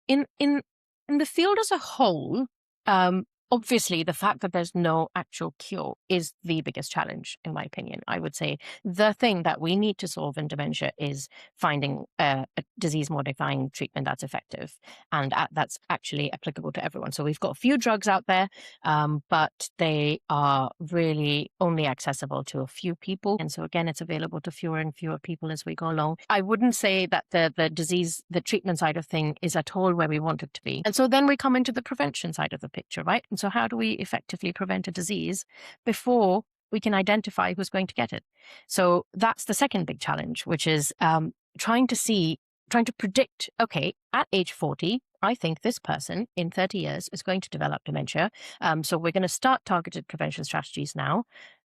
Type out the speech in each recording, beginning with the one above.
in the field as a whole, obviously the fact that there's no actual cure is the biggest challenge, in my opinion. I would say the thing that we need to solve in dementia is finding a disease-modifying treatment that's effective and that's actually applicable to everyone. So we've got a few drugs out there, but they are really only accessible to a few people. And so again, it's available to fewer and fewer people as we go along. I wouldn't say that the treatment side of thing is at all where we want it to be. And so then we come into the prevention side of the picture, right? And so how do we effectively prevent a disease before we can identify who's going to get it? So that's the second big challenge, which is trying to predict, okay, at age 40, I think this person in 30 years is going to develop dementia. So we're going to start targeted prevention strategies now.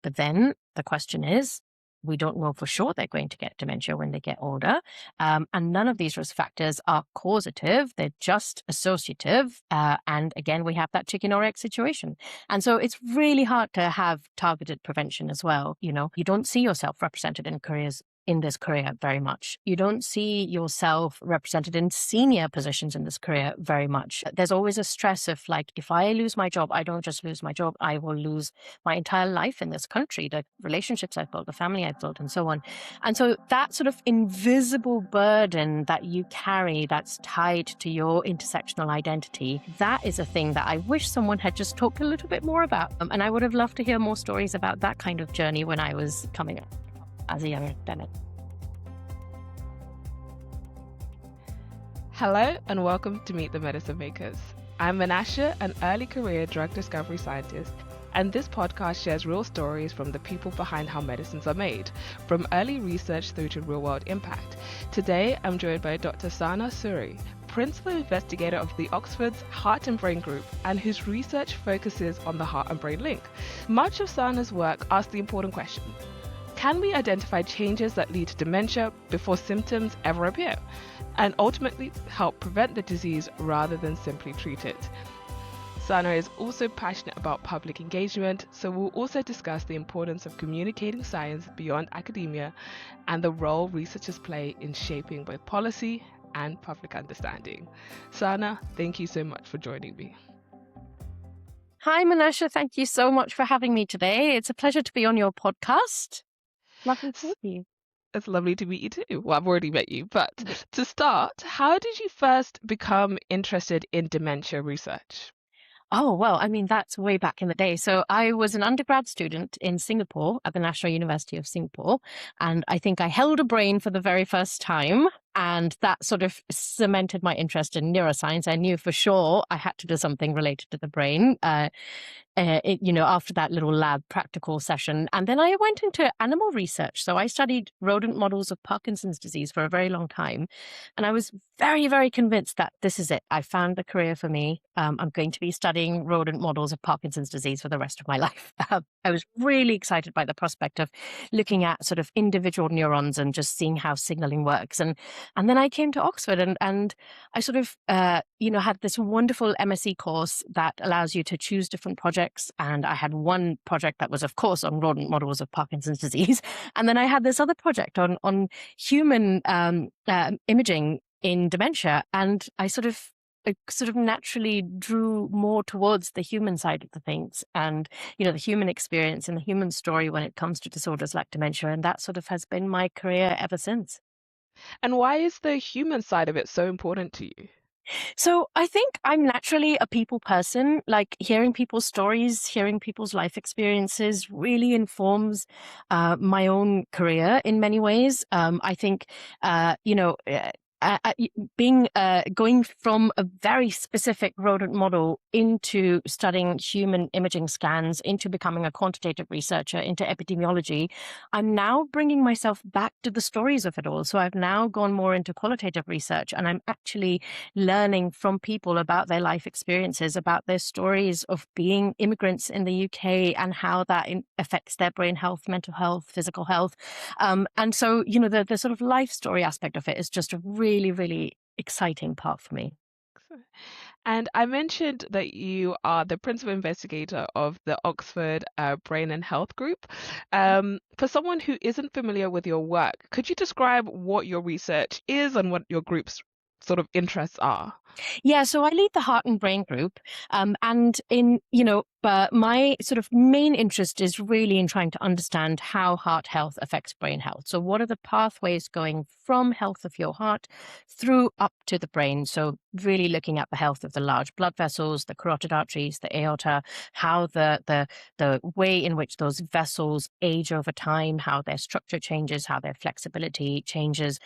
But then the question is, we don't know for sure they're going to get dementia when they get older. And none of these risk factors are causative. They're just associative. And again, we have that chicken or egg situation. And so it's really hard to have targeted prevention as well. You don't see yourself represented in this career very much. You don't see yourself represented in senior positions in this career very much. There's always a stress of like, if I lose my job, I don't just lose my job, I will lose my entire life in this country, the relationships I've built, the family I've built, and so on. And so that sort of invisible burden that you carry that's tied to your intersectional identity, that is a thing that I wish someone had just talked a little bit more about. And I would have loved to hear more stories about that kind of journey when I was coming up as a young academic. Hello and welcome to Meet the Medicine Makers. I'm Menashe, an early career drug discovery scientist, and this podcast shares real stories from the people behind how medicines are made, from early research through to real-world impact. Today, I'm joined by Dr. Sana Suri, Principal Investigator of the Oxford's Heart and Brain Group, and whose research focuses on the heart and brain link. Much of Sana's work asks the important question: can we identify changes that lead to dementia before symptoms ever appear, and ultimately help prevent the disease rather than simply treat it? Sana is also passionate about public engagement, so we'll also discuss the importance of communicating science beyond academia and the role researchers play in shaping both policy and public understanding. Sana, thank you so much for joining me. Hi, Menashe. Thank you so much for having me today. It's a pleasure to be on your podcast. Lovely to meet you. It's lovely to meet you too. Well, I've already met you, but to start, how did you first become interested in dementia research? Oh, well, I mean, that's way back in the day. So I was an undergrad student in Singapore at the National University of Singapore, and I think I held a brain for the very first time. And that sort of cemented my interest in neuroscience. I knew for sure I had to do something related to the brain, after that little lab practical session. And then I went into animal research. So I studied rodent models of Parkinson's disease for a very long time. And I was very, very convinced that this is it. I found the career for me. I'm going to be studying rodent models of Parkinson's disease for the rest of my life. I was really excited by the prospect of looking at sort of individual neurons and just seeing how signaling works. And then I came to Oxford and I sort of, had this wonderful MSc course that allows you to choose different projects. And I had one project that was, of course, on rodent models of Parkinson's disease. And then I had this other project on human imaging in dementia. And I sort of naturally drew more towards the human side of the things and, the human experience and the human story when it comes to disorders like dementia. And that sort of has been my career ever since. And why is the human side of it so important to you? So I think I'm naturally a people person. Like hearing people's stories, hearing people's life experiences really informs my own career in many ways. I think, going from a very specific rodent model into studying human imaging scans, into becoming a quantitative researcher, into epidemiology, I'm now bringing myself back to the stories of it all. So I've now gone more into qualitative research, and I'm actually learning from people about their life experiences, about their stories of being immigrants in the UK and how that affects their brain health, mental health, physical health. And so, the sort of life story aspect of it is just a really, really exciting part for me. And I mentioned that you are the principal investigator of the Oxford Brain and Health Group. For someone who isn't familiar with your work, could you describe what your research is and what your group's sort of interests are. Yeah, so I lead the heart and brain group. And my sort of main interest is really in trying to understand how heart health affects brain health. So, what are the pathways going from health of your heart through up to the brain? So, really looking at the health of the large blood vessels, the carotid arteries, the aorta, how the way in which those vessels age over time, how their structure changes, how their flexibility changes.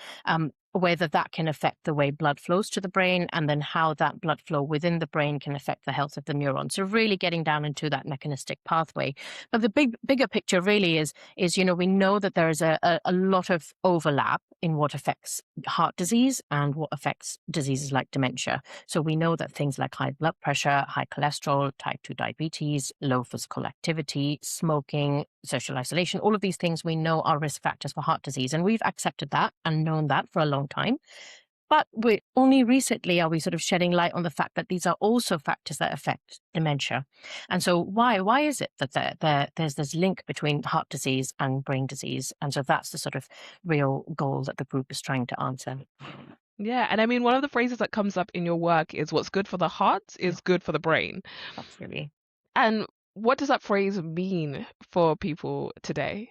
Whether that can affect the way blood flows to the brain, and then how that blood flow within the brain can affect the health of the neurons. So really getting down into that mechanistic pathway. But the bigger picture really is we know that there is a lot of overlap in what affects heart disease and what affects diseases like dementia. So we know that things like high blood pressure, high cholesterol, type 2 diabetes, low physical activity, smoking, social isolation, all of these things we know are risk factors for heart disease. And we've accepted that and known that for a long time. But we only recently are we sort of shedding light on the fact that these are also factors that affect dementia. And so why is it that there's this link between heart disease and brain disease? And so that's the sort of real goal that the group is trying to answer. Yeah, and I mean, one of the phrases that comes up in your work is what's good for the heart Yeah, is good for the brain. absolutely. And what does that phrase mean for people today?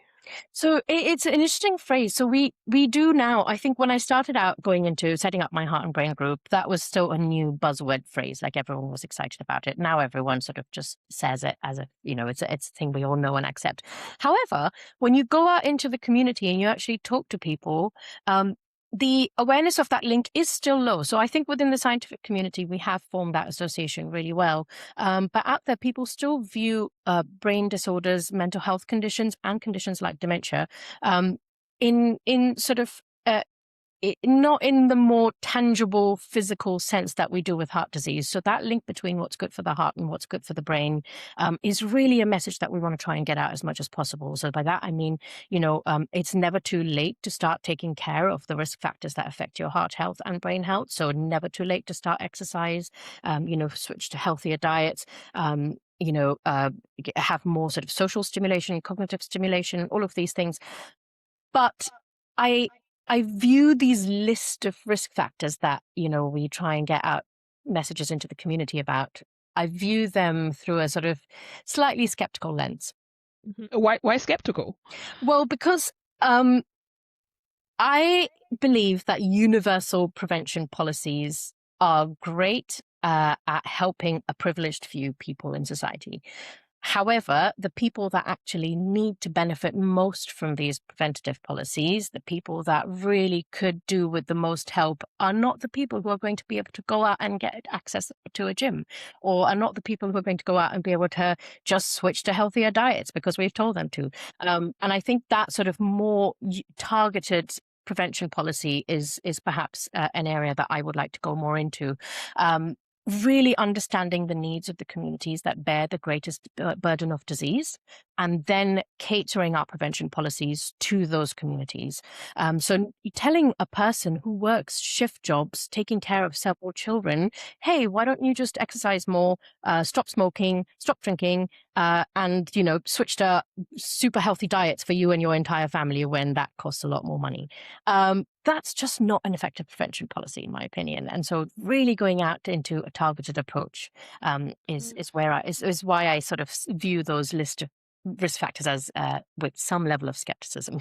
So it's an interesting phrase. So we do now. I think when I started out going into setting up my heart and brain group, that was still a new buzzword phrase. Like everyone was excited about it. Now everyone sort of just says it as a it's a thing we all know and accept. However, when you go out into the community and you actually talk to people, the awareness of that link is still low. So I think within the scientific community, we have formed that association really well. But out there, people still view brain disorders, mental health conditions, and conditions like dementia um, in sort of not in the more tangible physical sense that we do with heart disease. So that link between what's good for the heart and what's good for the brain is really a message that we want to try and get out as much as possible. So by that I mean, it's never too late to start taking care of the risk factors that affect your heart health and brain health. So never too late to start exercise. Switch to healthier diets. Have more sort of social stimulation, cognitive stimulation, all of these things. But I I view these list of risk factors that, we try and get out messages into the community about. I view them through a sort of slightly skeptical lens. Why skeptical? Well, because I believe that universal prevention policies are great at helping a privileged few people in society. However, the people that actually need to benefit most from these preventative policies, the people that really could do with the most help, are not the people who are going to be able to go out and get access to a gym, or are not the people who are going to go out and be able to just switch to healthier diets because we've told them to. And I think that sort of more targeted prevention policy is perhaps an area that I would like to go more into. Really understanding the needs of the communities that bear the greatest burden of disease, and then catering our prevention policies to those communities. So telling a person who works shift jobs, taking care of several children, hey, why don't you just exercise more, stop smoking, stop drinking, and switch to super healthy diets for you and your entire family when that costs a lot more money. That's just not an effective prevention policy, in my opinion. And so, really going out into a targeted approach is why I sort of view those list of risk factors as with some level of skepticism.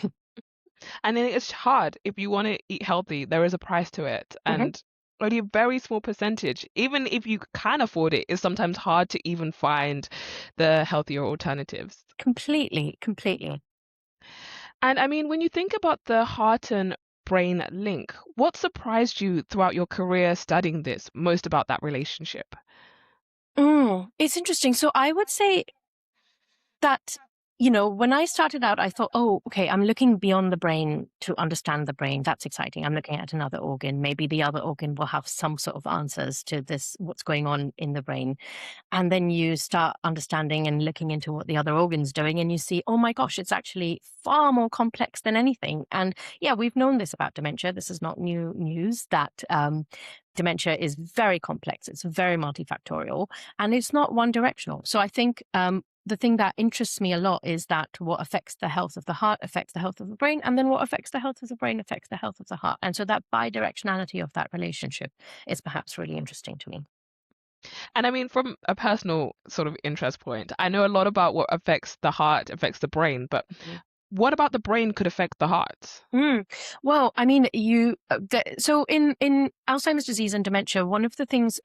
And then it's hard. If you want to eat healthy, there is a price to it. Mhm. And only a very small percentage, even if you can afford it, is sometimes hard to even find the healthier alternatives. Completely, completely. And I mean, when you think about the heart and brain link, what surprised you throughout your career studying this most about that relationship? It's interesting. So I would say that, when I started out, I thought, oh, okay, I'm looking beyond the brain to understand the brain. That's exciting. I'm looking at another organ. Maybe the other organ will have some sort of answers to this, what's going on in the brain. And then you start understanding and looking into what the other organ's doing, and you see, oh my gosh, it's actually far more complex than anything. And yeah, we've known this about dementia. This is not new news that dementia is very complex. It's very multifactorial, and it's not one directional. So I think the thing that interests me a lot is that what affects the health of the heart affects the health of the brain, and then what affects the health of the brain affects the health of the heart. And so that bidirectionality of that relationship is perhaps really interesting to me. And I mean, from a personal sort of interest point, I know a lot about what affects the heart, affects the brain, but what about the brain could affect the heart? Well, I mean, so in Alzheimer's disease and dementia, one of the things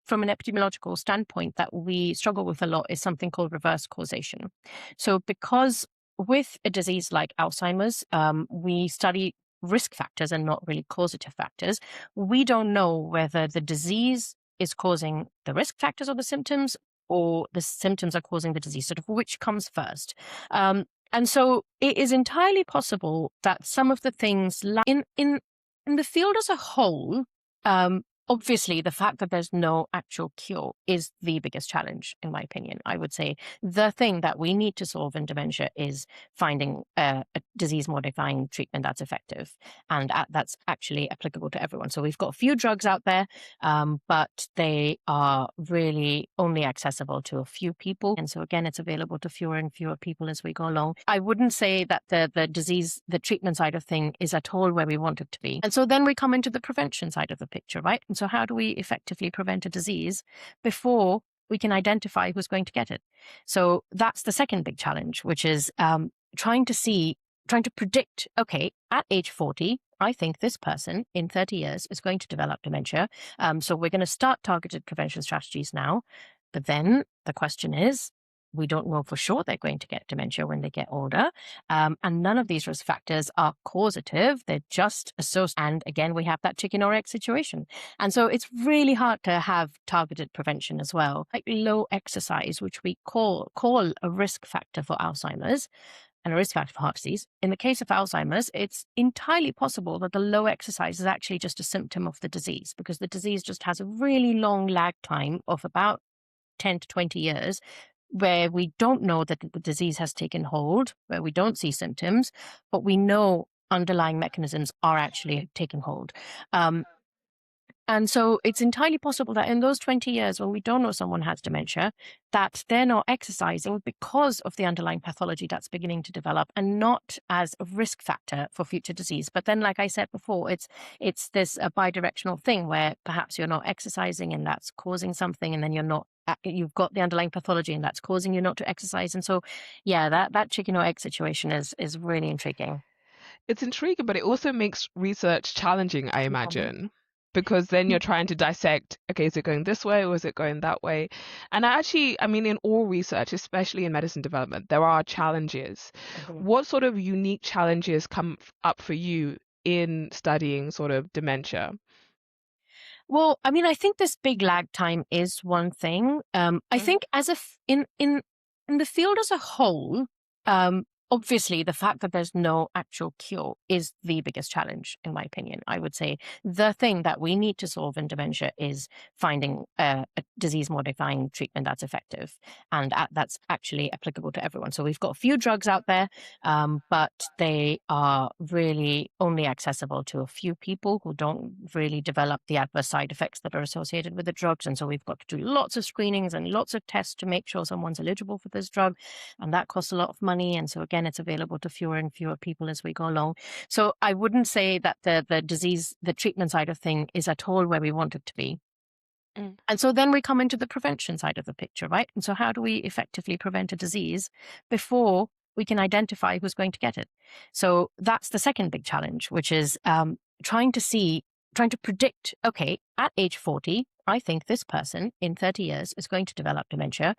from an epidemiological standpoint that we struggle with a lot is something called reverse causation. So because with a disease like Alzheimer's, we study risk factors and not really causative factors. We don't know whether the disease is causing the risk factors or the symptoms, or the symptoms are causing the disease, sort of which comes first. And so it is entirely possible that some of the things in the field as a whole, obviously the fact that there's no actual cure is the biggest challenge, in my opinion. I would say the thing that we need to solve in dementia is finding a disease-modifying treatment that's effective and that's actually applicable to everyone. So we've got a few drugs out there, but they are really only accessible to a few people. And so again, it's available to fewer and fewer people as we go along. I wouldn't say that the treatment side of thing is at all where we want it to be. And so then we come into the prevention side of the picture, right? And so how do we effectively prevent a disease before we can identify who's going to get it? So that's the second big challenge, which is trying to predict, okay, at age 40, I think this person in 30 years is going to develop dementia. So we're going to start targeted prevention strategies now. But then the question is, we don't know for sure they're going to get dementia when they get older. And none of these risk factors are causative. They're just associated. And again, we have that chicken or egg situation. And so it's really hard to have targeted prevention as well. Like low exercise, which we call a risk factor for Alzheimer's and a risk factor for heart disease. In the case of Alzheimer's, it's entirely possible that the low exercise is actually just a symptom of the disease, because the disease just has a really long lag time of about 10 to 20 years where we don't know that the disease has taken hold, where we don't see symptoms, but we know underlying mechanisms are actually taking hold. And so it's entirely possible that in those 20 years when we don't know someone has dementia, that they're not exercising because of the underlying pathology that's beginning to develop and not as a risk factor for future disease. But then, like I said before, it's this a bidirectional thing where perhaps you're not exercising and that's causing something, and then you've got the underlying pathology and that's causing you not to exercise. And so, yeah, that chicken or egg situation is really intriguing. It's intriguing, but it also makes research challenging, I imagine, because then you're trying to dissect, okay, is it going this way or is it going that way? And I mean, in all research, especially in medicine development, there are challenges. What sort of unique challenges come up for you in studying sort of dementia? Well, I mean, I think this big lag time is one thing. I think in the field as a whole, obviously the fact that there's no actual cure is the biggest challenge, in my opinion. I would say the thing that we need to solve in dementia is finding a disease-modifying treatment that's effective and that's actually applicable to everyone. So we've got a few drugs out there, but they are really only accessible to a few people who don't really develop the adverse side effects that are associated with the drugs. And so we've got to do lots of screenings and lots of tests to make sure someone's eligible for this drug. And that costs a lot of money. And so again, it's available to fewer and fewer people as we go along. So I wouldn't say that the treatment side of thing is at all where we want it to be. And so then we come into the prevention side of the picture, right? And so how do we effectively prevent a disease before we can identify who's going to get it? So that's the second big challenge, which is trying to predict, okay, at age 40, I think this person in 30 years is going to develop dementia.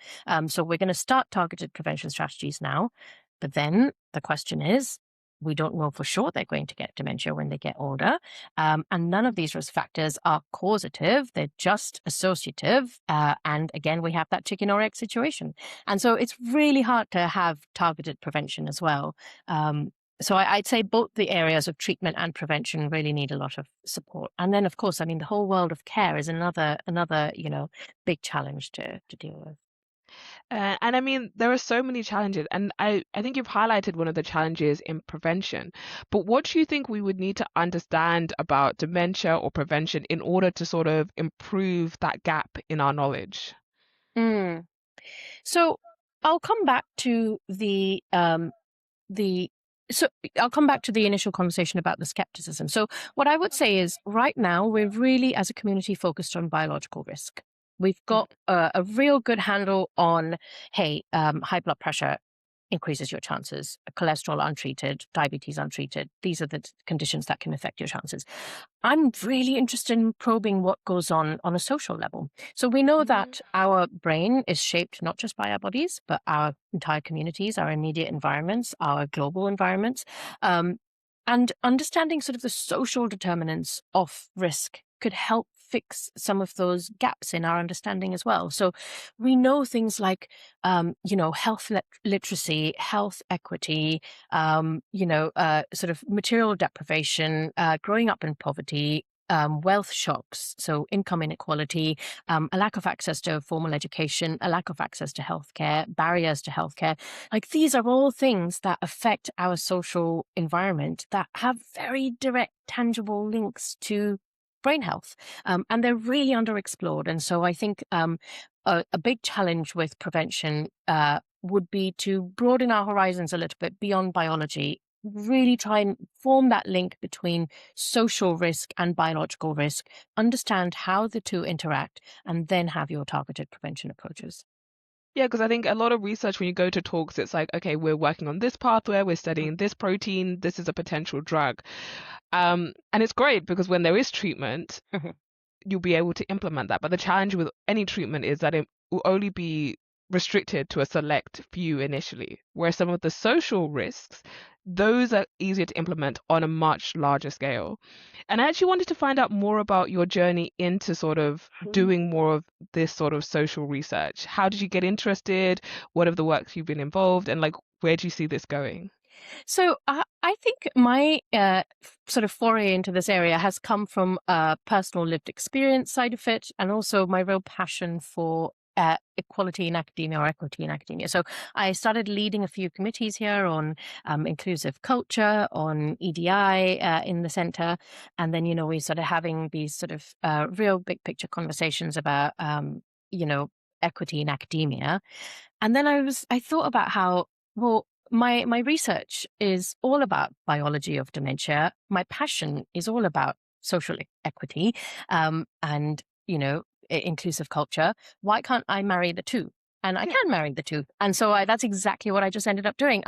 So we're going to start targeted prevention strategies now. But then the question is, we don't know for sure they're going to get dementia when they get older. And none of these risk factors are causative. They're just associative. And again, we have that chicken or egg situation. And so it's really hard to have targeted prevention as well. So I'd say both the areas of treatment and prevention really need a lot of support. And then, of course, I mean, the whole world of care is another big challenge to deal with. And I mean, there are so many challenges, and I think you've highlighted one of the challenges in prevention. But what do you think we would need to understand about dementia or prevention in order to sort of improve that gap in our knowledge? Mm. So I'll come back to the so I'll come back to the initial conversation about the skepticism. So what I would say is right now we're really as a community focused on biological risk. We've got a real good handle on, hey, high blood pressure increases your chances, cholesterol untreated, diabetes untreated. These are the conditions that can affect your chances. I'm really interested in probing what goes on a social level. So we know that our brain is shaped not just by our bodies, but our entire communities, our immediate environments, our global environments. And understanding sort of the social determinants of risk could help fix some of those gaps in our understanding as well. So we know things like, health literacy, health equity, sort of material deprivation, growing up in poverty, wealth shocks, so income inequality, a lack of access to formal education, a lack of access to healthcare, barriers to healthcare. Like these are all things that affect our social environment that have very direct, tangible links to brain health. And they're really underexplored. And so I think a big challenge with prevention would be to broaden our horizons a little bit beyond biology, really try and form that link between social risk and biological risk, understand how the two interact, and then have your targeted prevention approaches. Yeah, because I think a lot of research, when you go to talks, it's like, okay, we're working on this pathway, we're studying this protein, this is a potential drug. And it's great because when there is treatment, you'll be able to implement that. But the challenge with any treatment is that it will only be restricted to a select few initially, whereas some of the social risks, those are easier to implement on a much larger scale. And I actually wanted to find out more about your journey into sort of doing more of this sort of social research. How did you get interested? What are the works you've been involved? And like, where do you see this going? So I think my sort of foray into this area has come from a personal lived experience side of it, and also my real passion for equality in academia or equity in academia. So I started leading a few committees here on inclusive culture, on EDI in the center, and then we started having these sort of real big picture conversations about equity in academia. And then I thought about how, well, my research is all about biology of dementia. My passion is all about social equity, and inclusive culture. Why can't I marry the two? And I can marry the two. And so that's exactly what I just ended up doing.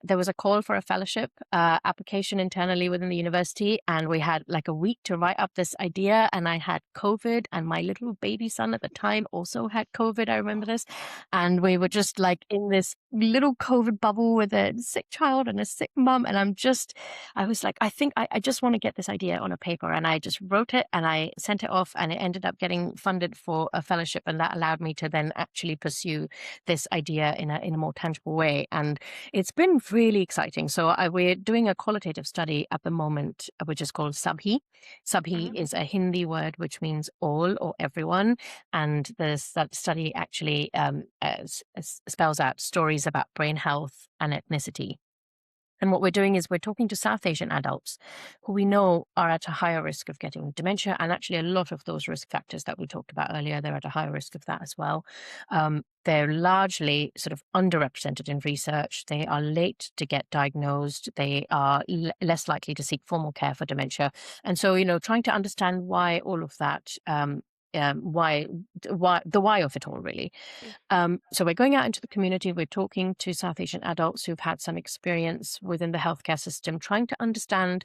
There was a call for a fellowship application internally within the university, and we had like a week to write up this idea. And I had COVID, and my little baby son at the time also had COVID. I remember this. And we were just like in this little COVID bubble with a sick child and a sick mom. And I was like, I think I just want to get this idea on a paper. And I just wrote it and I sent it off, and it ended up getting funded for a fellowship. And that allowed me to then actually pursue this idea in a more tangible way. And it's been really exciting. So we're doing a qualitative study at the moment, which is called Sabhi. Sabhi is a Hindi word which means all or everyone. And that study actually spells out stories about brain health and ethnicity. And what we're doing is we're talking to South Asian adults who we know are at a higher risk of getting dementia. And actually, a lot of those risk factors that we talked about earlier, they're at a higher risk of that as well. They're largely sort of underrepresented in research. They are late to get diagnosed. They are less likely to seek formal care for dementia. And so, trying to understand why all of that, why the why of it all, really. So we're going out into the community. We're talking to South Asian adults who've had some experience within the healthcare system, trying to understand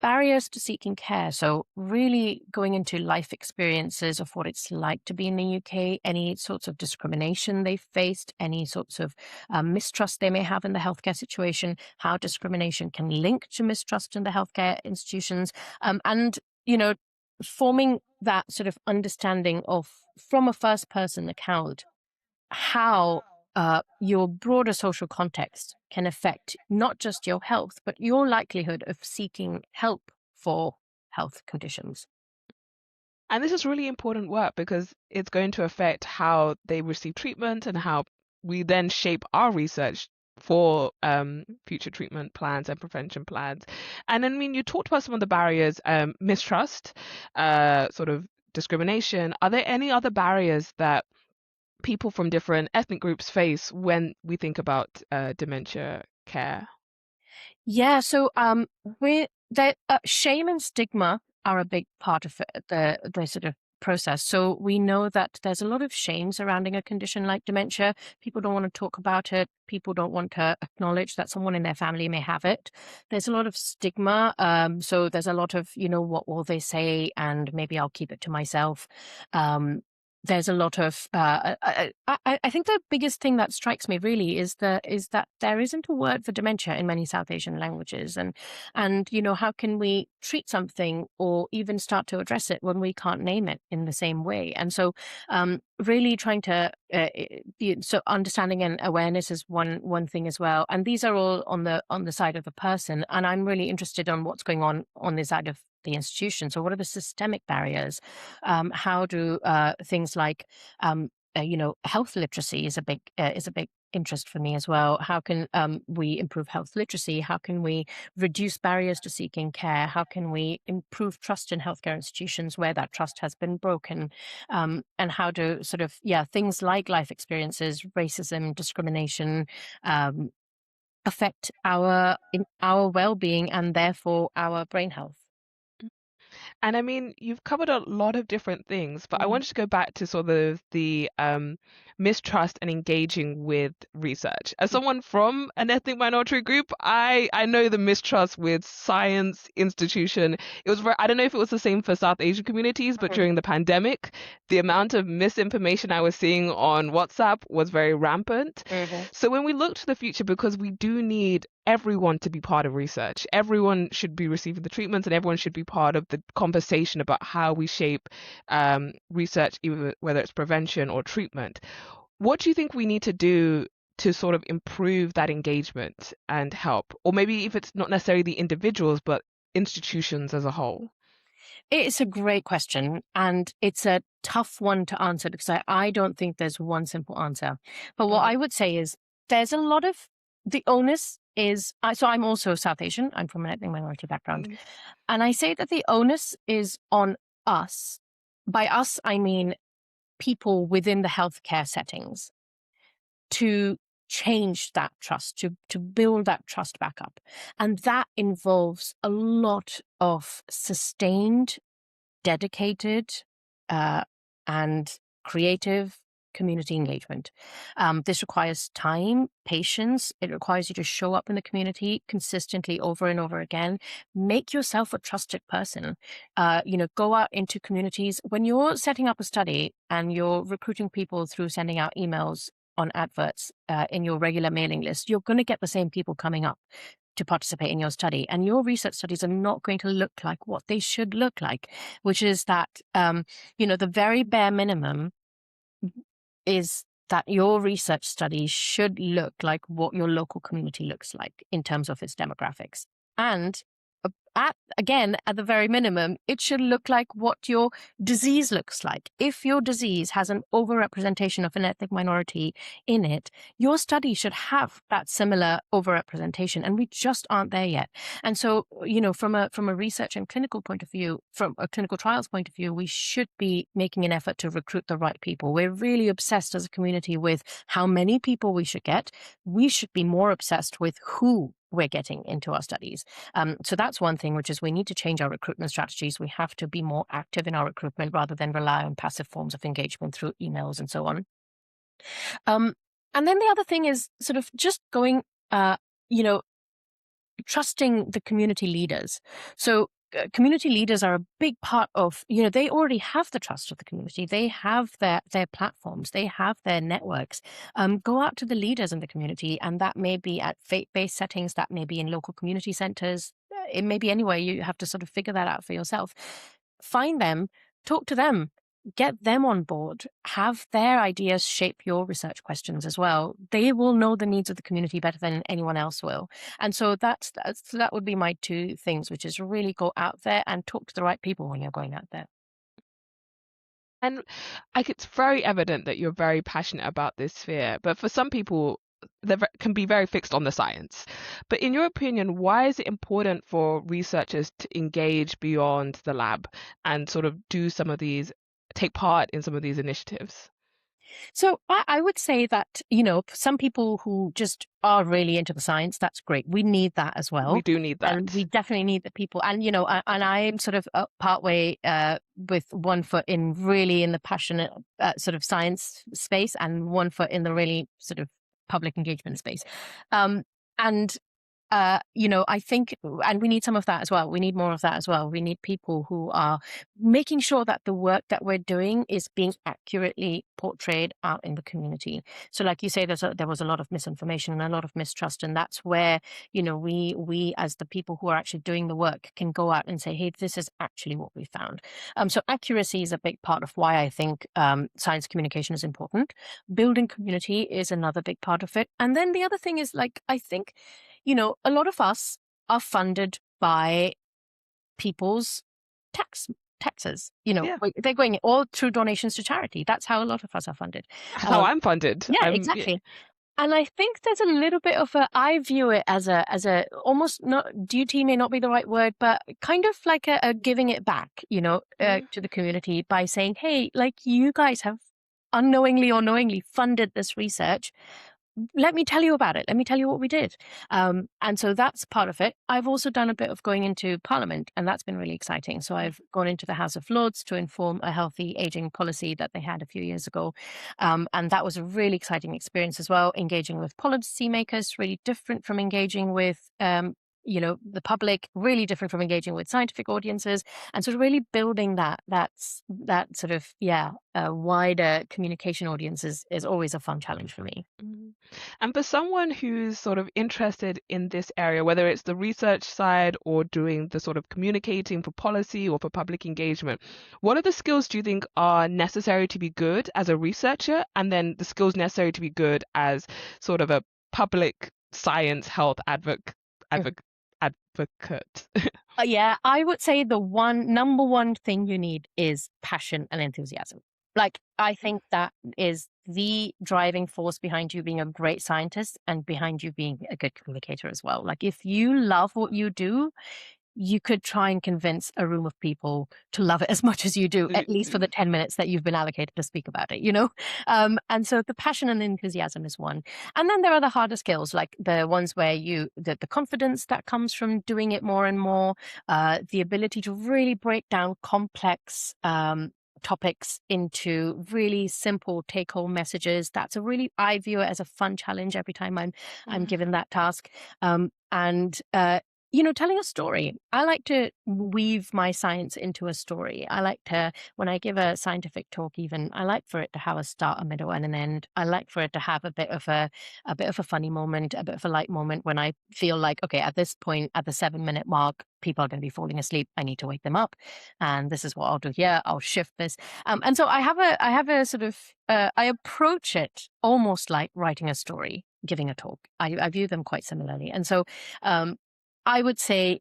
barriers to seeking care. So really going into life experiences of what it's like to be in the UK, any sorts of discrimination they've faced, any sorts of mistrust they may have in the healthcare situation, how discrimination can link to mistrust in the healthcare institutions, and forming that sort of understanding of, from a first person account, how your broader social context can affect not just your health, but your likelihood of seeking help for health conditions. And this is really important work because it's going to affect how they receive treatment and how we then shape our research for future treatment plans and prevention plans. And I mean, you talked about some of the barriers, mistrust, sort of discrimination. Are there any other barriers that people from different ethnic groups face when we think about dementia care? Yeah, so we the shame and stigma are a big part of it, the sort of process. So we know that there's a lot of shame surrounding a condition like dementia. People don't want to talk about it. People don't want to acknowledge that someone in their family may have it. There's a lot of stigma. So there's a lot of, what will they say, and maybe I'll keep it to myself. There's a lot of I think the biggest thing that strikes me really is that there isn't a word for dementia in many South Asian languages, and how can we treat something or even start to address it when we can't name it in the same way? And so really trying to so understanding and awareness is one thing as well, and these are all on the side of the person, and I'm really interested on what's going on the side of the institution. So what are the systemic barriers? How do things like health literacy is a big interest for me as well. How can we improve health literacy? How can we reduce barriers to seeking care? How can we improve trust in healthcare institutions where that trust has been broken? And how do sort of things like life experiences, racism, discrimination, um, affect our well-being and therefore our brain health? And I mean, you've covered a lot of different things, but I wanted to go back to sort of the mistrust and engaging with research. As someone from an ethnic minority group, I know the mistrust with science institution. It was I don't know if it was the same for South Asian communities, but Mhm. during the pandemic, the amount of misinformation I was seeing on WhatsApp was very rampant. Mhm. So when we look to the future, because we do need everyone to be part of research. Everyone should be receiving the treatments, and everyone should be part of the conversation about how we shape research, either whether it's prevention or treatment. What do you think we need to do to sort of improve that engagement and help? Or maybe if it's not necessarily the individuals, but institutions as a whole? It's a great question, and it's a tough one to answer because I don't think there's one simple answer. But what Mm, I would say is there's a lot of the onus is so I'm also South Asian. I'm from an ethnic minority background. mm, And I say that the onus is on us. By us, I mean people within the healthcare settings to change that trust, to build that trust back up. And that involves a lot of sustained dedicated uh, and creative community engagement. This requires time, patience. It requires you to show up in the community consistently over and over again. Make yourself a trusted person. Go out into communities. When you're setting up a study and you're recruiting people through sending out emails on adverts in your regular mailing list, you're going to get the same people coming up to participate in your study. And your research studies are not going to look like what they should look like, which is that, the very bare minimum is that your research study should look like what your local community looks like in terms of its demographics. And at the very minimum, it should look like what your disease looks like. If your disease has an overrepresentation of an ethnic minority in it, your study should have that similar overrepresentation, and we just aren't there yet. And so, from a research and clinical point of view, from a clinical trials point of view, we should be making an effort to recruit the right people. We're really obsessed as a community with how many people we should get. We should be more obsessed with who we're getting into our studies. So that's one thing, which is we need to change our recruitment strategies. We have to be more active in our recruitment rather than rely on passive forms of engagement through emails and so on. Um, and then the other thing is sort of just going, you know, trusting the community leaders. So community leaders are a big part of, they already have the trust of the community. They have their platforms, they have their networks. Go out to the leaders in the community, and that may be at faith-based settings, that may be in local community centers. It may be anywhere. You have to sort of figure that out for yourself. Find them, talk to them, get them on board, have their ideas shape your research questions as well. They will know the needs of the community better than anyone else will. And so that would be my two things, which is really go out there and talk to the right people when you're going out there. And like it's very evident that you're very passionate about this sphere, but for some people, can be very fixed on the science. But in your opinion, why is it important for researchers to engage beyond the lab and sort of take part in some of these initiatives? So I would say that, some people who just are really into the science, that's great. We need that as We well. do need And we that. definitely need the people. And, and I'm sort of partway with one foot really in the passionate sort of science space and one foot in the really sort of public engagement space. And I think, and we need some of that as well. We need more of that as well. We need people who are making sure that the work that we're doing is being accurately portrayed out in the community. So, like you say, there was a lot of misinformation and a lot of mistrust, and that's where we as the people who are actually doing the work can go out and say, hey, this is actually what we found. So, accuracy is a big part of why I think science communication is important. Building community is another big part of it, and then the other thing is, like, I think a lot of us are funded by people's taxes. Yeah. They're going all through donations to charity. That's how a lot of us are funded. That's how I'm funded. Yeah, exactly. And I think there's a little bit of I view it as a almost, not duty may not be the right word, but kind of like a giving it back, to the community by saying, hey, like, you guys have unknowingly or knowingly funded this research. Let me tell you about it. Let me tell you what we did. And so that's part of it. I've also done a bit of going into Parliament, and that's been really exciting. So I've gone into the House of Lords to inform a healthy aging policy that they had a few years ago. And that was a really exciting experience as well, engaging with policymakers, really different from engaging with the public, really different from engaging with scientific audiences, and sort of really building that sort of wider communication audience is always a fun challenge for me. And for someone who's sort of interested in this area, whether it's the research side or doing the sort of communicating for policy or for public engagement, what are the skills do you think are necessary to be good as a researcher, and then the skills necessary to be good as sort of a public science health advocate? Yeah, I would say the number one thing you need is passion and enthusiasm. Like, I think that is the driving force behind you being a great scientist and behind you being a good communicator as well. Like, if you love what you do, you could try and convince a room of people to love it as much as you do, at least for the 10 minutes that you've been allocated to speak about it, And so the passion and the enthusiasm is one. And then there are the harder skills, like the ones where the confidence that comes from doing it more and more, the ability to really break down complex topics into really simple take-home messages. I view it as a fun challenge every time I'm given that task. And telling a story. I like to weave my science into a story. I like to, when I give a scientific talk even, I like for it to have a start, a middle, and an end. I like for it to have a bit of a funny moment, a bit of a light moment when I feel like, okay, at this point, at the 7-minute mark, people are going to be falling asleep. I need to wake them up. And this is what I'll do here. I'll shift this. And so I have a sort of, I approach it almost like writing a story, giving a talk. I view them quite similarly. And so, I would say,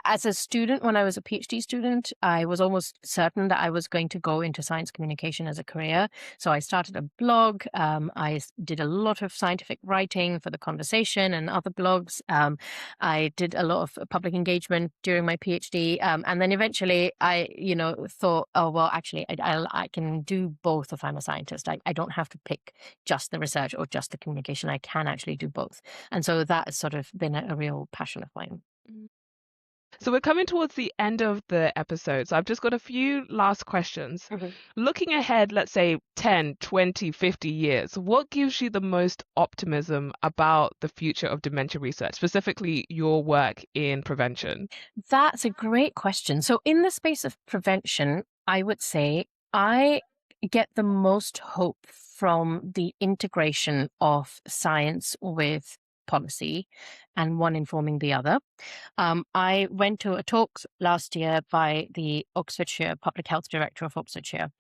as a student, when I was a PhD student, I was almost certain that I was going to go into science communication as a career. So I started a blog. I did a lot of scientific writing for The Conversation and other blogs. I did a lot of public engagement during my PhD. And then eventually I, thought, oh, well, actually, I can do both if I'm a scientist. I don't have to pick just the research or just the communication. I can actually do both. And so that has sort of been a real passion of mine. So we're coming towards the end of the episode. So I've just got a few last questions. Looking ahead, let's say 10, 20, 50 years, what gives you the most optimism about the future of dementia research, specifically your work in prevention? That's a great question. So in the space of prevention, I would say I get the most hope from the integration of science with policy and one informing the other. I went to a talk last year by the Oxfordshire Public Health Director of Oxfordshire,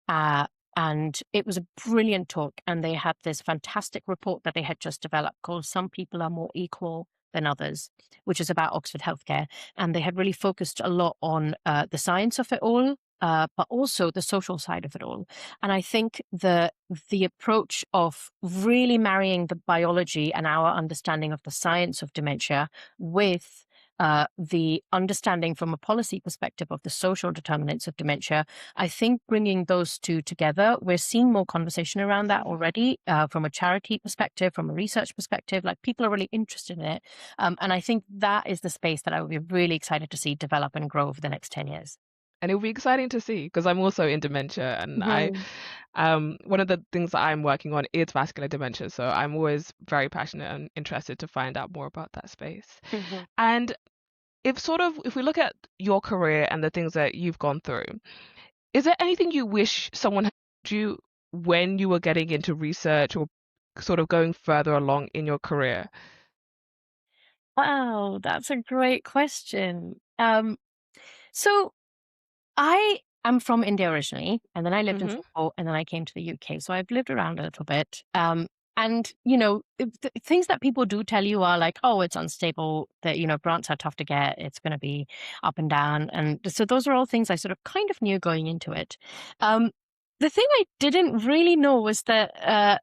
and it was a brilliant talk. And they had this fantastic report that they had just developed called Some People Are More Equal Than Others, which is about Oxford healthcare. And they had really focused a lot on the science of it all, but also the social side of it all. And I think the approach of really marrying the biology and our understanding of the science of dementia with the understanding from a policy perspective of the social determinants of dementia. I think bringing those two together, we're seeing more conversation around that already from a charity perspective, from a research perspective. Like people are really interested in it. And I think that is the space that I would be really excited to see develop and grow over the next 10 years. And it'll be exciting to see because I'm also in dementia, and Mhm. one of the things that I'm working on is vascular dementia. So I'm always very passionate and interested to find out more about that space. Mhm. And if we look at your career and the things that you've gone through, is there anything you wish someone had told you when you were getting into research or sort of going further along in your career? Wow, that's a great question. So I am from India originally, and then I lived in Hmm. Singapore, and then I came to the UK. So I've lived around a little bit. And things that people do tell you are like, oh, it's unstable. That grants are tough to get. It's going to be up and down, and so those are all things I sort of kind of knew going into it. Um, the thing I didn't really know was that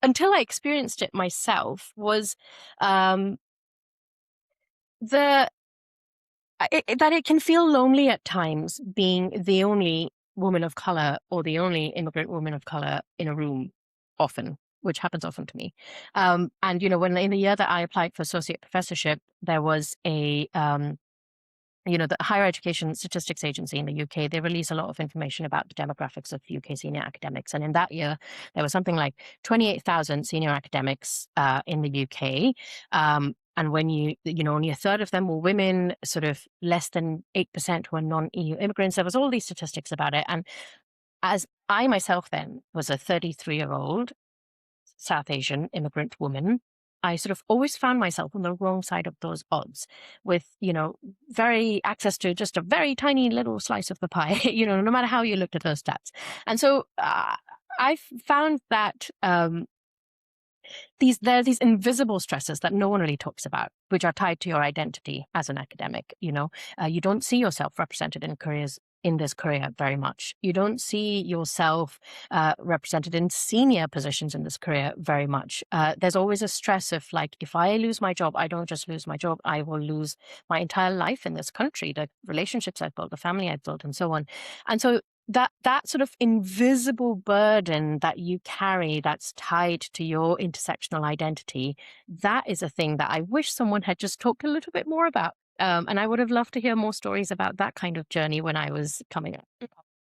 until I experienced it myself was um, the that it can feel lonely at times being the only woman of color or the only immigrant woman of color in a room often, which happens often to me. And when in the year that I applied for associate professorship, there was the Higher Education Statistics Agency in the UK, they release a lot of information about the demographics of UK senior academics. And in that year, there was something like 28,000 senior academics in the UK. And when only a third of them were women, sort of less than 8% were non-EU immigrants. There was all these statistics about it. And as I myself then was a 33-year-old South Asian immigrant woman, I sort of always found myself on the wrong side of those odds with, very access to just a very tiny little slice of the pie, no matter how you looked at those stats. And so I found that there are these invisible stresses that no one really talks about, which are tied to your identity as an academic. You don't see yourself represented in this career very much. You don't see yourself represented in senior positions in this career very much. There's always a stress of like, if I lose my job, I don't just lose my job, I will lose my entire life in this country, the relationships I've built, the family I've built, and so on. And so that sort of invisible burden that you carry that's tied to your intersectional identity, that is a thing that I wish someone had just talked a little bit more about. And I would have loved to hear more stories about that kind of journey when I was coming up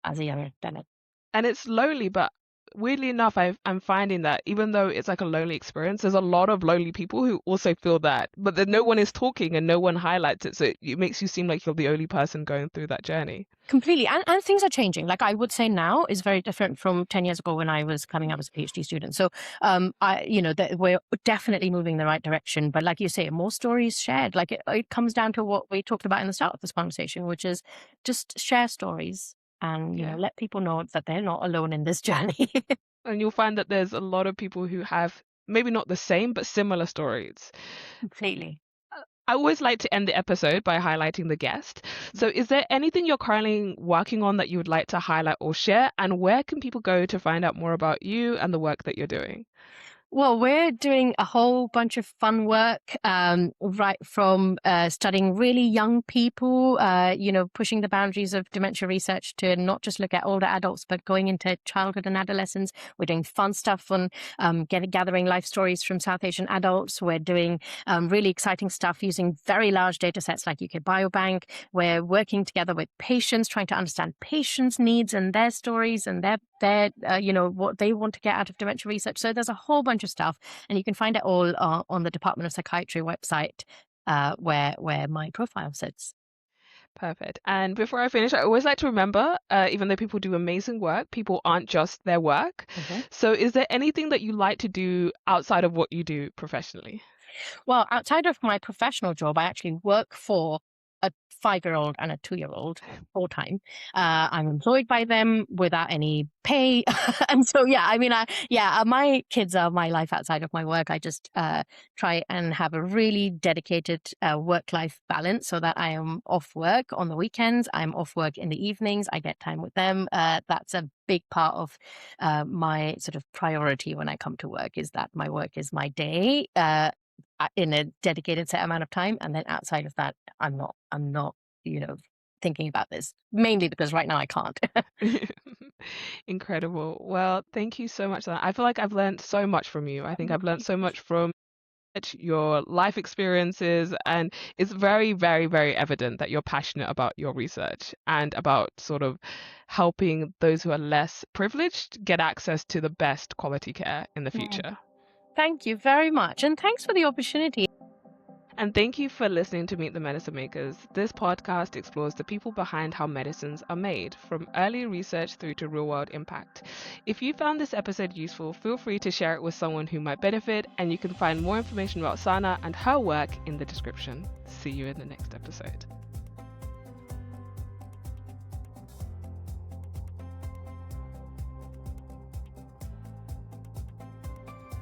as a young academic. And it's lonely, but weirdly enough, I'm finding that even though it's like a lonely experience, there's a lot of lonely people who also feel that, but then no one is talking and no one highlights it. So it makes you seem like you're the only person going through that journey. Completely. And things are changing. Like I would say now is very different from 10 years ago when I was coming up as a PhD student. So that we're definitely moving in the right direction. But like you say, more stories shared. Like it comes down to what we talked about in the start of this conversation, which is just share stories and Yeah. let people know that they're not alone in this journey. And you'll find that there's a lot of people who have maybe not the same, but similar stories. Completely. I always like to end the episode by highlighting the guest. So, is there anything you're currently working on that you would like to highlight or share? And where can people go to find out more about you and the work that you're doing? Well, we're doing a whole bunch of fun work, right from studying really young people, pushing the boundaries of dementia research to not just look at older adults, but going into childhood and adolescence. We're doing fun stuff on gathering life stories from South Asian adults. We're doing really exciting stuff using very large data sets like UK Biobank. We're working together with patients, trying to understand patients' needs and their stories and their what they want to get out of dementia research. So there's a whole bunch of stuff, and you can find it all on the Department of Psychiatry website, where my profile sits. Perfect. And before I finish, I always like to remember, even though people do amazing work, people aren't just their work. Mhm. So, is there anything that you like to do outside of what you do professionally? Well, outside of my professional job, I actually work for a 5-year-old and a 2-year-old full time. I'm employed by them without any pay, and so yeah, I mean, my kids are my life outside of my work. I just try and have a really dedicated work-life balance so that I am off work on the weekends. I'm off work in the evenings. I get time with them. That's a big part of my sort of priority when I come to work is that my work is my day. in a dedicated set amount of time. And then outside of that, I'm not, thinking about this, mainly because right now I can't. Incredible. Well, thank you so much. I feel like I've learned so much from you. I think I've learned so much from your life experiences, and it's very, very, very evident that you're passionate about your research and about sort of helping those who are less privileged get access to the best quality care in the future. Thank you very much. And thanks for the opportunity. And thank you for listening to Meet the Medicine Makers. This podcast explores the people behind how medicines are made, from early research through to real-world impact. If you found this episode useful, feel free to share it with someone who might benefit, and you can find more information about Sana and her work in the description. See you in the next episode.